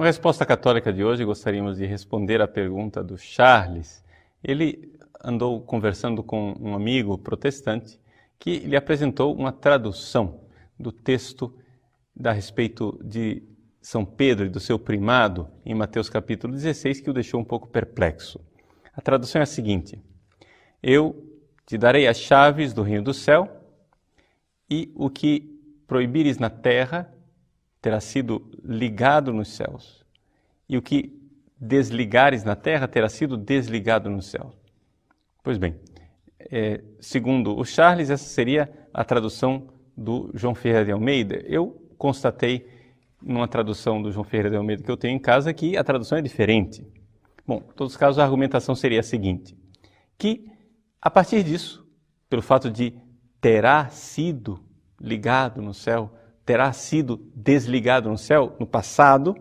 Na resposta católica de hoje, gostaríamos de responder à pergunta do Charles. Ele andou conversando com um amigo protestante que lhe apresentou uma tradução do texto a respeito de São Pedro e do seu primado em Mateus capítulo 16, que o deixou um pouco perplexo. A tradução é a seguinte: eu te darei as chaves do reino do céu, e o que proibires na terra terá sido ligado nos céus, e o que desligares na terra terá sido desligado nos céus. Pois bem, segundo o Charles, essa seria a tradução do João Ferreira de Almeida. Eu constatei, numa tradução do João Ferreira de Almeida que eu tenho em casa, que a tradução é diferente. Bom, em todos os casos, a argumentação seria a seguinte, que a partir disso, pelo fato de terá sido ligado no céu, terá sido desligado no céu, no passado,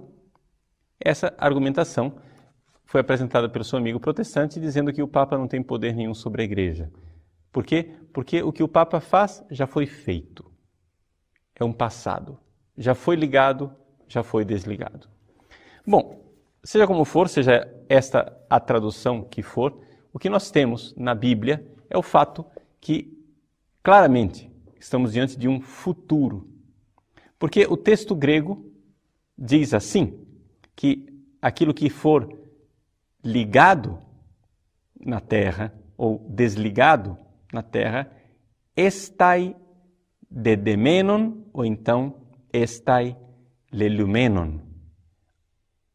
essa argumentação foi apresentada pelo seu amigo protestante, dizendo que o Papa não tem poder nenhum sobre a Igreja. Por quê? Porque o que o Papa faz já foi feito. É um passado. Já foi ligado, já foi desligado. Bom, seja como for, seja esta a tradução que for, o que nós temos na Bíblia é o fato que, claramente, estamos diante de um futuro. Porque o texto grego diz assim, que aquilo que for ligado na terra, ou desligado na terra, estai dedemenon, ou então estai leleumenon.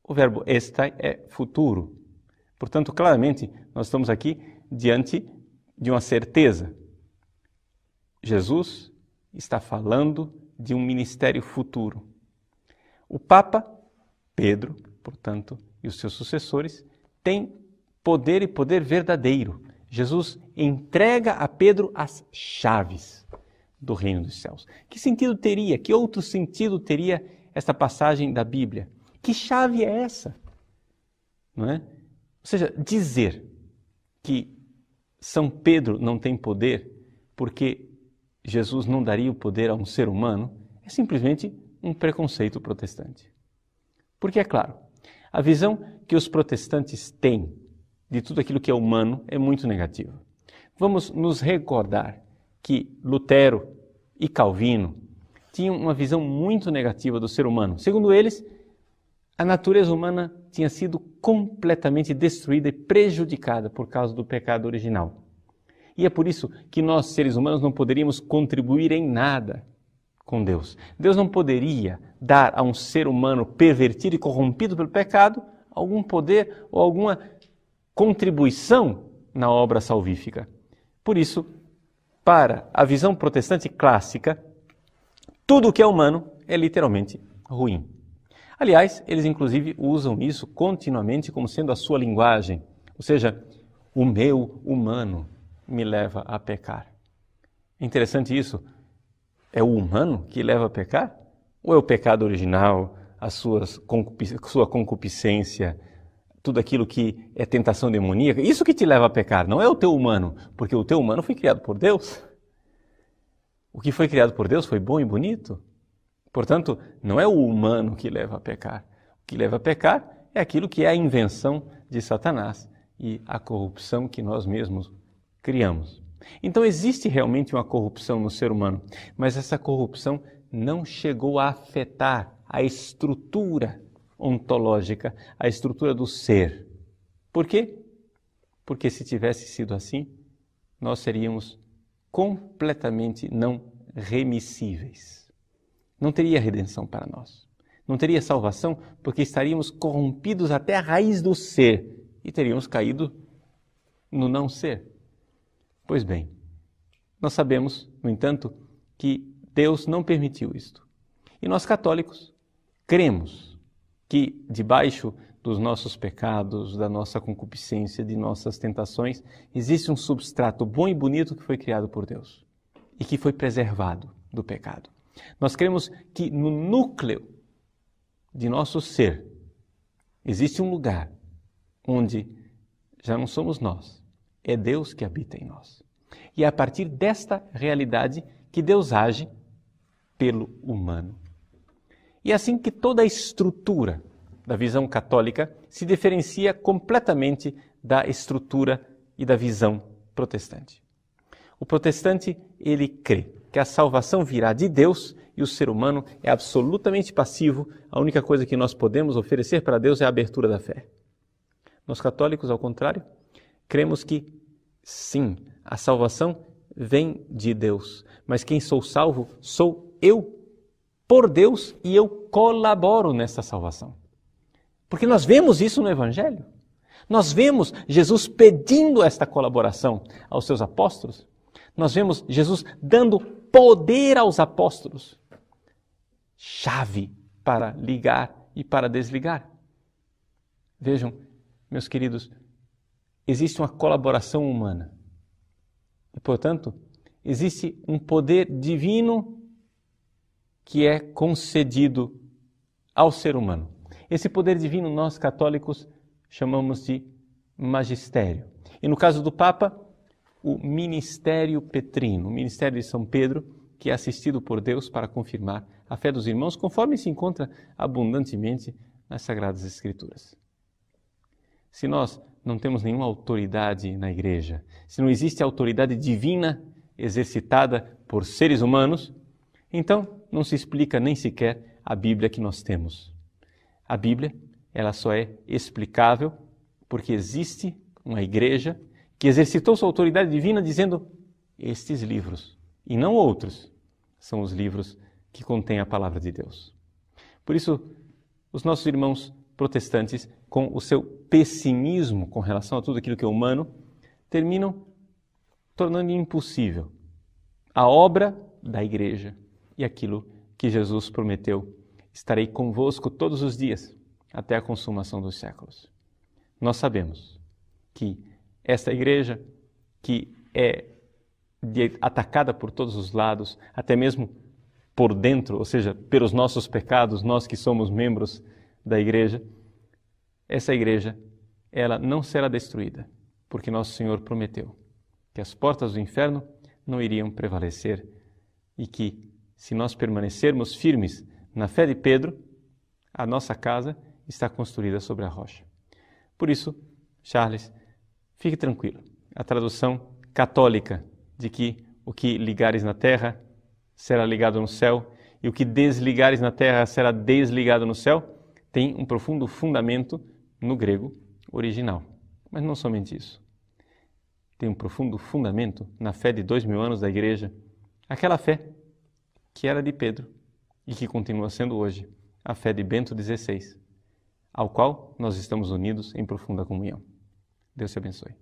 O verbo estai é futuro. Portanto, claramente, nós estamos aqui diante de uma certeza. Jesus está falando de um ministério futuro. O Papa Pedro, portanto, e os seus sucessores, têm poder e poder verdadeiro. Jesus entrega a Pedro as chaves do reino dos céus. Que sentido teria, que outro sentido teria esta passagem da Bíblia? Que chave é essa? Não é? Ou seja, dizer que São Pedro não tem poder porque Jesus não daria o poder a um ser humano é simplesmente um preconceito protestante. Porque, é claro, a visão que os protestantes têm de tudo aquilo que é humano é muito negativa. Vamos nos recordar que Lutero e Calvino tinham uma visão muito negativa do ser humano. Segundo eles, a natureza humana tinha sido completamente destruída e prejudicada por causa do pecado original. E é por isso que nós, seres humanos, não poderíamos contribuir em nada com Deus. Deus não poderia dar a um ser humano pervertido e corrompido pelo pecado algum poder ou alguma contribuição na obra salvífica. Por isso, para a visão protestante clássica, tudo o que é humano é literalmente ruim. Aliás, eles inclusive usam isso continuamente como sendo a sua linguagem. Ou seja, o meu humano me leva a pecar. É interessante isso. É o humano que leva a pecar? Ou é o pecado original, sua concupiscência, tudo aquilo que é tentação demoníaca? Isso que te leva a pecar, não é o teu humano, porque o teu humano foi criado por Deus. O que foi criado por Deus foi bom e bonito. Portanto, não é o humano que leva a pecar. O que leva a pecar é aquilo que é a invenção de Satanás e a corrupção que nós mesmos criamos. Então existe realmente uma corrupção no ser humano, mas essa corrupção não chegou a afetar a estrutura ontológica, a estrutura do ser. Por quê? Porque se tivesse sido assim, nós seríamos completamente não remissíveis. Não teria redenção para nós. Não teria salvação porque estaríamos corrompidos até a raiz do ser e teríamos caído no não ser. Pois bem, nós sabemos, no entanto, que Deus não permitiu isto. E nós católicos cremos que debaixo dos nossos pecados, da nossa concupiscência, de nossas tentações, existe um substrato bom e bonito que foi criado por Deus e que foi preservado do pecado. Nós cremos que no núcleo de nosso ser existe um lugar onde já não somos nós, é Deus que habita em nós. E é a partir desta realidade que Deus age pelo humano. E é assim que toda a estrutura da visão católica, se diferencia completamente da estrutura e da visão protestante. O protestante, ele crê que a salvação virá de Deus e o ser humano é absolutamente passivo. A única coisa que nós podemos oferecer para Deus é a abertura da fé. Nós católicos, ao contrário, cremos que, sim, a salvação vem de Deus, mas quem sou salvo sou eu, por Deus, e eu colaboro nessa salvação. Porque nós vemos isso no Evangelho. Nós vemos Jesus pedindo esta colaboração aos seus apóstolos. Nós vemos Jesus dando poder aos apóstolos, chave para ligar e para desligar. Vejam, meus queridos, existe uma colaboração humana. E, portanto, existe um poder divino que é concedido ao ser humano. Esse poder divino nós católicos chamamos de magistério. E no caso do Papa, o ministério petrino, o ministério de São Pedro, que é assistido por Deus para confirmar a fé dos irmãos, conforme se encontra abundantemente nas Sagradas Escrituras. Se nós não temos nenhuma autoridade na Igreja, se não existe autoridade divina exercitada por seres humanos, então não se explica nem sequer a Bíblia que nós temos. A Bíblia, ela só é explicável porque existe uma Igreja que exercitou sua autoridade divina dizendo: estes livros, e não outros, são os livros que contêm a palavra de Deus. Por isso, os nossos irmãos protestantes, com o seu pessimismo com relação a tudo aquilo que é humano, terminam tornando impossível a obra da Igreja e aquilo que Jesus prometeu: estarei convosco todos os dias, até a consumação dos séculos. Nós sabemos que esta Igreja, que é atacada por todos os lados, até mesmo por dentro, ou seja, pelos nossos pecados, nós que somos membros da Igreja, essa Igreja, ela não será destruída, porque Nosso Senhor prometeu que as portas do inferno não iriam prevalecer e que, se nós permanecermos firmes na fé de Pedro, a nossa casa está construída sobre a rocha. Por isso, Charles, fique tranquilo. A tradução católica de que o que ligares na terra será ligado no céu e o que desligares na terra será desligado no céu tem um profundo fundamento no grego original. Mas não somente isso. Tem um profundo fundamento na fé de 2000 anos da Igreja, aquela fé que era de Pedro e que continua sendo hoje a fé de Bento XVI, ao qual nós estamos unidos em profunda comunhão. Deus te abençoe.